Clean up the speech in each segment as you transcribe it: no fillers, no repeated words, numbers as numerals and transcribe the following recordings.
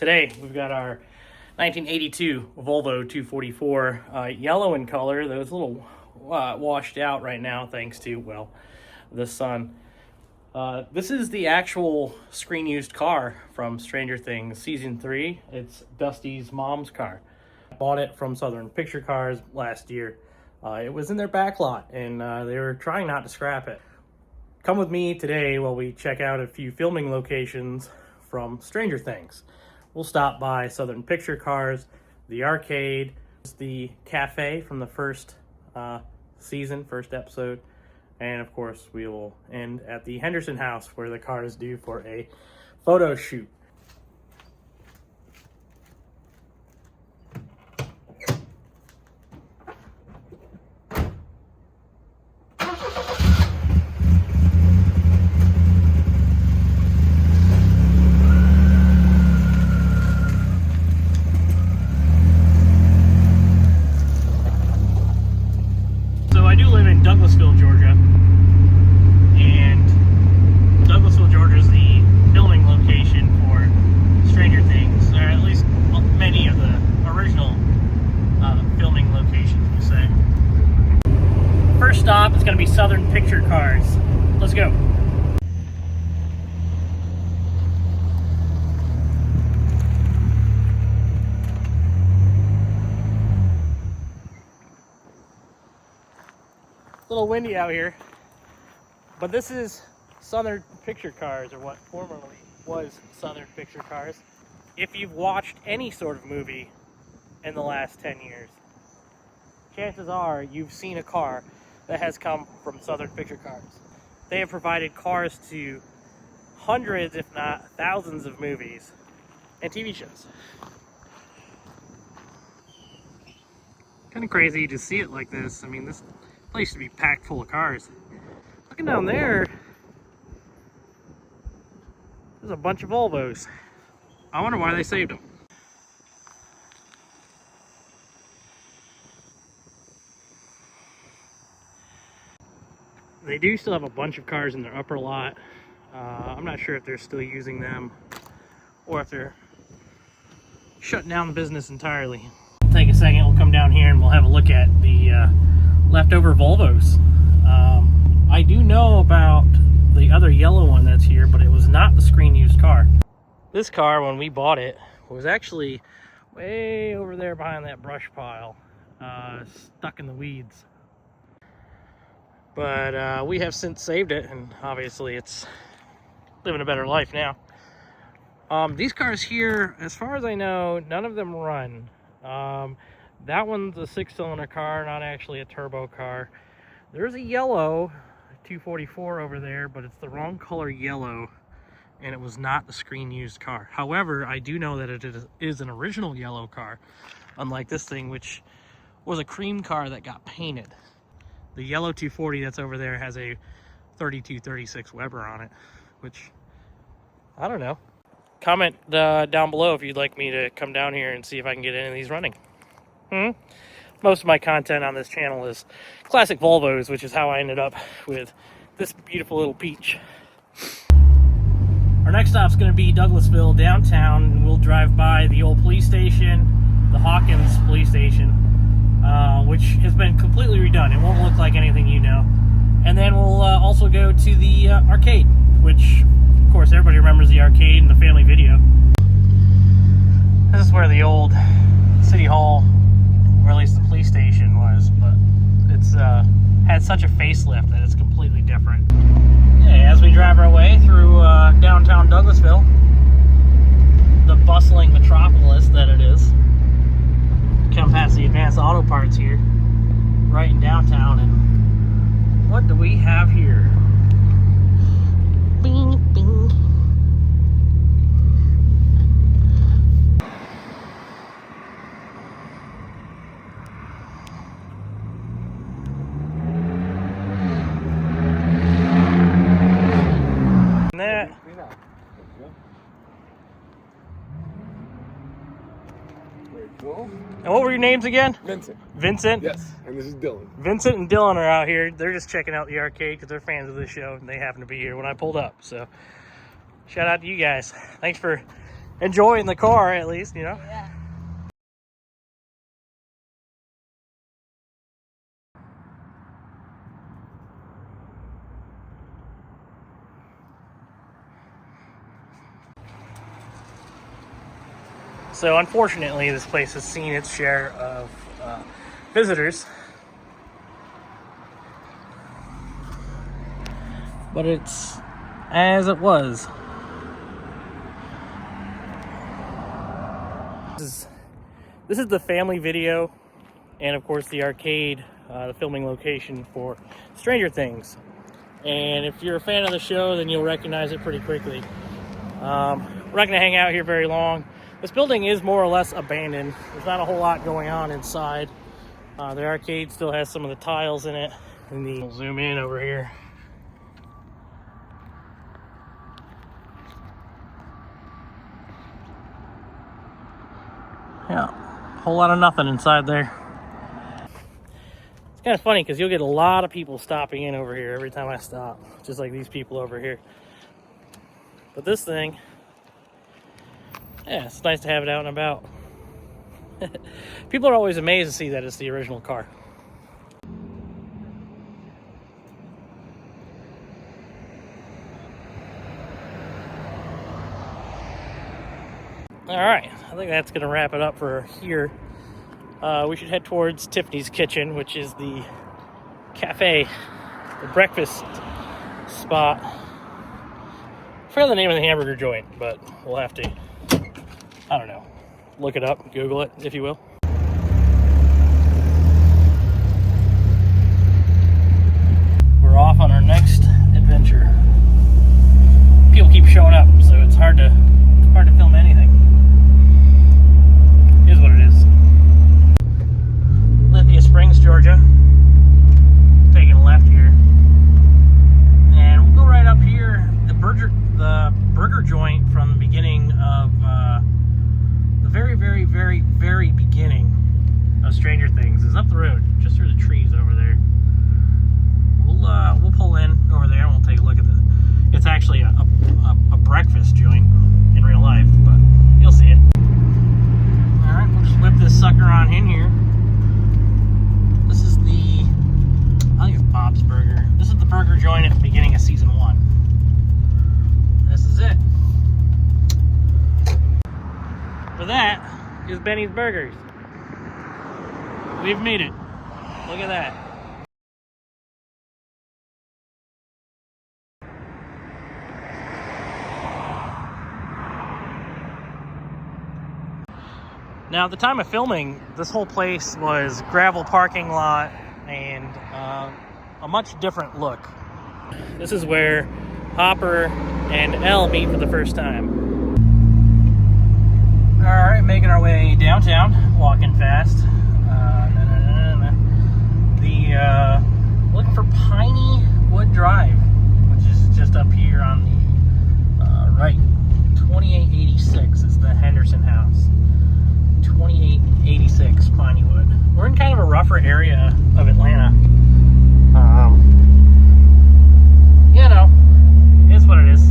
Today we've got our 1982 Volvo 244, yellow in color. Though it's a little washed out right now thanks to, well, the sun. This is the actual screen-used car from Stranger Things Season 3. It's Dusty's mom's car. I bought it from Southern Picture Cars last year. It was in their back lot, and they were trying not to scrap it. Come with me today while we check out a few filming locations from Stranger Things. We'll stop by Southern Picture Cars, the arcade, the cafe from the first season, first episode, and of course we will end at the Henderson house where the car is due for a photo shoot. I do live in Douglasville, Georgia, and Douglasville, Georgia is the filming location for Stranger Things, or at least many of the original filming locations, we'll say. First stop is going to be Southern Picture Cars. Let's go. A little windy out here, but this is Southern Picture Cars, or what formerly was Southern Picture Cars. If you've watched any sort of movie in the last 10 years, chances are you've seen a car that has come from Southern Picture Cars. They have provided cars to hundreds, if not thousands, of movies and TV shows. Kind of crazy to see it like this. I mean, this place to be packed full of cars. Looking down there, there's a bunch of Volvos. I wonder why they saved them. They do still have a bunch of cars in their upper lot. I'm not sure if they're still using them or if they're shutting down the business entirely. We'll take a second, we'll come down here and we'll have a look at the leftover Volvos. I do know about the other yellow one that's here, but it was not the screen used car. This car, when we bought it, was actually way over there behind that brush pile, stuck in the weeds. But we have since saved it, and obviously it's living a better life now. These cars here, as far as I know, none of them run. That one's a 6-cylinder car, not actually a turbo car. There's a yellow 244 over there, but it's the wrong color yellow, and it was not the screen used car. However, I do know that it is an original yellow car, unlike this thing, which was a cream car that got painted. The yellow 240 that's over there has a 3236 Weber on it, which, I don't know. Comment down below if you'd like me to come down here and see if I can get any of these running. Most of my content on this channel is classic Volvos, which is how I ended up with this beautiful little peach. Our next stop's going to be Douglasville downtown, and we'll drive by the old police station, the Hawkins police station, which has been completely redone. It won't look like anything you know. And then we'll also go to the arcade, which, of course, everybody remembers the arcade and the family video. This is where the old city hall, or at least the police station, was, but it's had such a facelift that it's completely different. Okay, as we drive our way through downtown Douglasville, the bustling metropolis that it is, come past the Advanced Auto Parts here, right in downtown, and what do we have here? Bing, bing. And what were your names again? Vincent. Vincent? Yes, and this is Dylan. Vincent and Dylan are out here. They're just checking out the arcade because they're fans of this show, and they happen to be here when I pulled up. So, shout out to you guys. Thanks for enjoying the car at least, you know? Yeah. So unfortunately, this place has seen its share of visitors. But it's as it was. This is the family video, and of course the arcade, the filming location for Stranger Things. And if you're a fan of the show, then you'll recognize it pretty quickly. We're not going to hang out here very long. This building is more or less abandoned. There's not a whole lot going on inside. The arcade still has some of the tiles in it. And we'll zoom in over here. Yeah, a whole lot of nothing inside there. It's kind of funny because you'll get a lot of people stopping in over here every time I stop, just like these people over here. But this thing, yeah, it's nice to have it out and about. People are always amazed to see that it's the original car. All right, I think that's going to wrap it up for here. We should head towards Tiffany's Kitchen, which is the cafe, the breakfast spot. I forgot the name of the hamburger joint, but we'll have to, I don't know, look it up, Google it, if you will. We're off on our next adventure. People keep showing up, so it's hard to film anything. Here's what it is. Lithia Springs, Georgia. Taking a left here. And we'll go right up here. The burger joint from the beginning of the very, very, very, very beginning of Stranger Things is up the road, just through the trees over there. We'll pull in over there and we'll take a look at this. It's actually a breakfast joint in real life, but you'll see it. All right, we'll just whip this sucker on in here. This is the, I think it's Bob's Burger. This is the burger joint at the beginning of season 1. This is it. For that is Benny's Burgers. We've made it. Look at that. Now, at the time of filming, this whole place was gravel parking lot and a much different look. This is where Hopper and Elle meet for the first time. All right, making our way downtown, walking fast. Looking for Piney Wood Drive, which is just up here on the right. 2886 is the Henderson house. 2886 Pineywood. We're in kind of a rougher area of Atlanta. You know, it's what it is.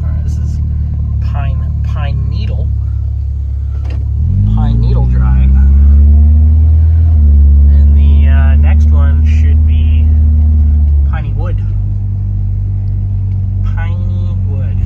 All right, this is Pine Needle Drive, and the next one should be Piney Wood. Piney Wood.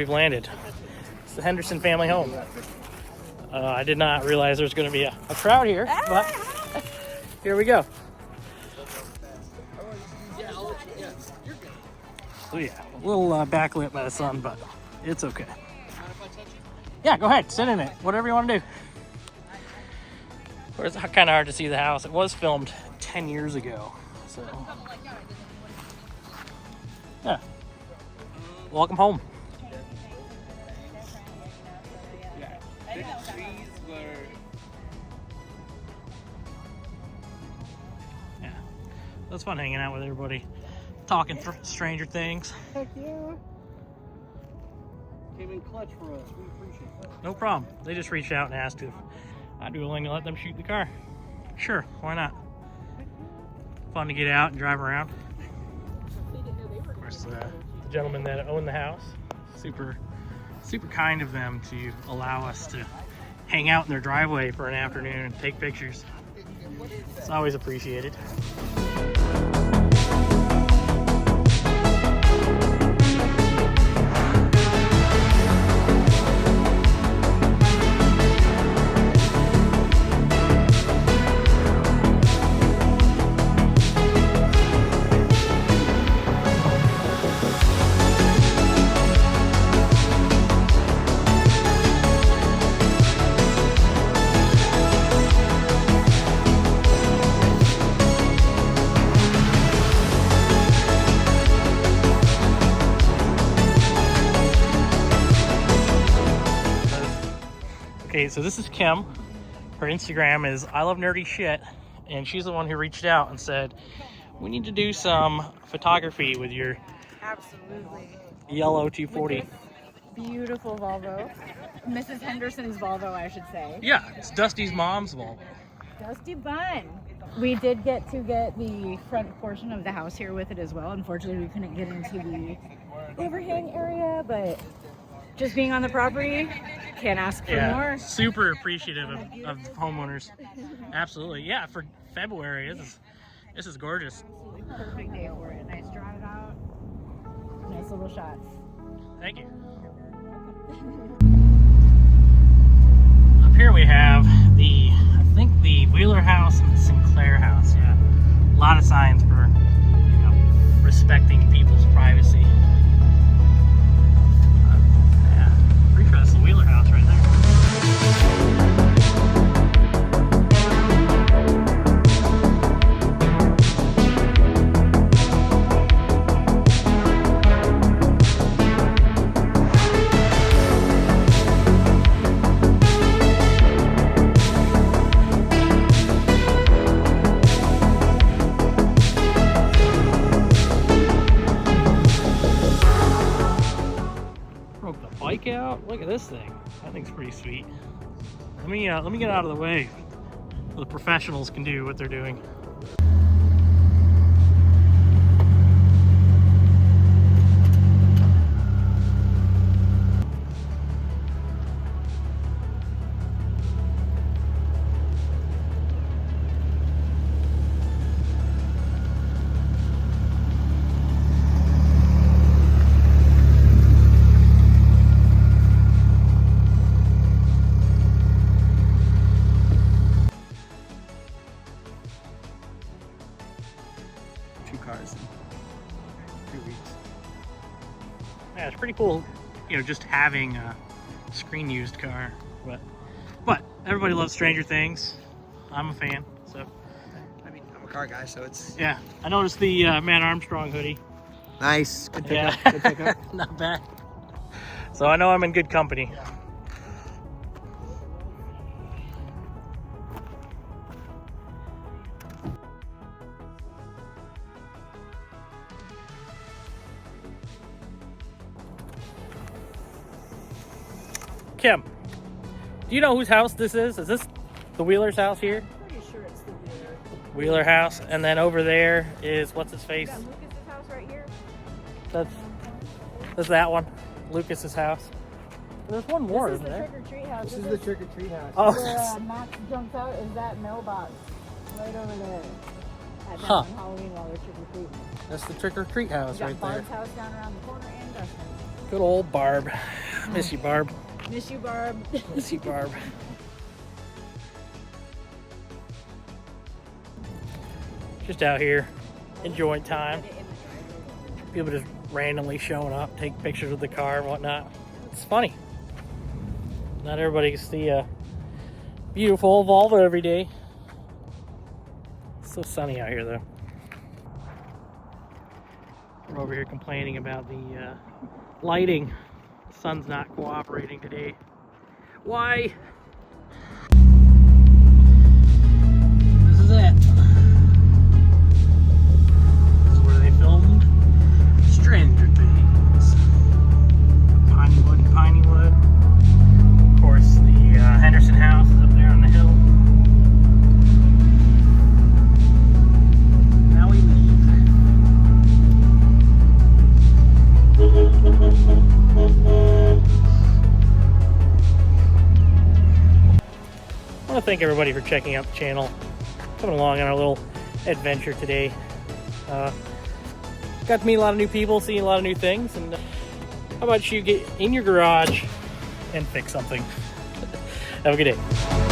we've landed. It's the Henderson family home. I did not realize there was going to be a crowd here, but here we go. Oh yeah, a little backlit by the sun, but it's okay. Yeah, go ahead, sit in it, whatever you want to do. It's kind of hard to see the house. It was filmed 10 years ago, so yeah. Welcome home. Yeah, it was fun hanging out with everybody, talking for Stranger Things. Heck yeah. Came in clutch for us. We appreciate that. No problem. They just reached out and asked if I'd be willing to let them shoot the car. Sure, why not? Fun to get out and drive around. Of course, the gentleman that owned the house, super kind of them to allow us to hang out in their driveway for an afternoon and take pictures. It's always appreciated. Okay, so this is Kim. Her Instagram is I Love Nerdy Shit, and she's the one who reached out and said, we need to do some photography with your Absolutely. yellow 240. Beautiful Volvo. Mrs. Henderson's Volvo, I should say. Yeah, it's Dusty's mom's Volvo. Dusty Bun. We did get the front portion of the house here with it as well. Unfortunately, we couldn't get into the overhang area, but just being on the property, can't ask for more. Super appreciative of homeowners. Absolutely. Yeah, for February, this is gorgeous. Perfect day for it. Nice drive out. Nice little shots. Thank you. Up here we have I think the Wheeler house and the Sinclair house. Yeah, a lot of signs for, respecting people's privacy. Yeah, pretty sure that's the Wheeler house right there. Broke the bike out. Look at this thing. That thing's pretty sweet. Let me get out of the way so the professionals can do what they're doing. Two cars in 2 weeks. Yeah, it's pretty cool, just having a screen used car. But everybody loves Stranger Things. I'm a fan, so. I mean, I'm a car guy, so it's Yeah, I noticed the Matt Armstrong hoodie. nice. Good pickup. Yeah, Good pickup. not bad. So I know I'm in good company. Kim, do you know whose house this is? Is this the Wheeler's house here? Pretty sure it's the Wheeler. Wheeler house, and then over there is what's his face? We got Lucas's house right here. That's that one, Lucas's house. There's one more, This is isn't the there? trick or treat house. This is the trick or treat house. Oh, Where Max jumps out is that mailbox right over there. At Huh. on Halloween while we're trick or treating. that's the trick or treat house We got right there. Bard's house down around the corner and Dustin's. Good old Barb. Miss you, Barb. Miss you, Barb. Miss you, Barb. Just out here, enjoying time. People just randomly showing up, take pictures of the car and whatnot. It's funny. Not everybody can see a beautiful Volvo every day. It's so sunny out here, though. We're over here complaining about the lighting. The sun's not cooperating today. Why? This is it. This is where they filmed Stranger Things. Pinewood and Pinewood. Of course, the Henderson house is up there on the hill. Now we leave. I want to thank everybody for checking out the channel. Coming along on our little adventure today. Got to meet a lot of new people, seeing a lot of new things, and how about you get in your garage and fix something? Have a good day.